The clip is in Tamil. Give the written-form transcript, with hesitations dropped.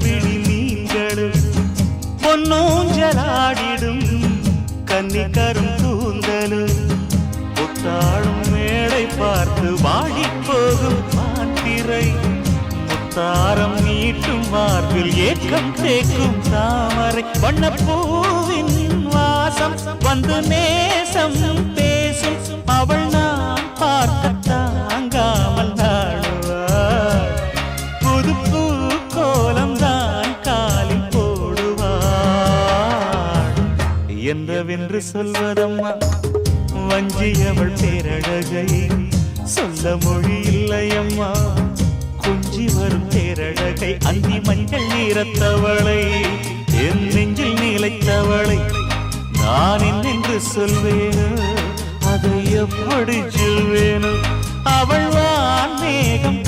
விழி மீன்களும் பொன்னூஞ்சலாடிடும் கன்னிக்கரும் கூந்தலும் புத்தாடும் மேடை பார்த்து வாடி போகும் மாத்திரை முத்தாரம் நீட்டும் மார்பில் ஏக்கம் தேக்கும் தாமரை வண்ணப்பூவின் வாசம் வந்து நேசம் பேசும் அவள் நான் பார்க்க தாங்காமல் நாடுவாள் புது பூ கோலம் தான் காலில் போடுவாள் என்றவென்று சொல்வதம்மா வஞ்சியவள் பேரழகை சொல்ல மொழி இல்லையம்மா கொஞ்சி வரும் தேரழகை அந்தி மஞ்சள் நீரத்தவளை என் நெஞ்சில் நிலைத்தவளை நான் என்னென்று சொல்வேனோ அதை எப்படி சொல்வேனோ அவள் வான் மேகம்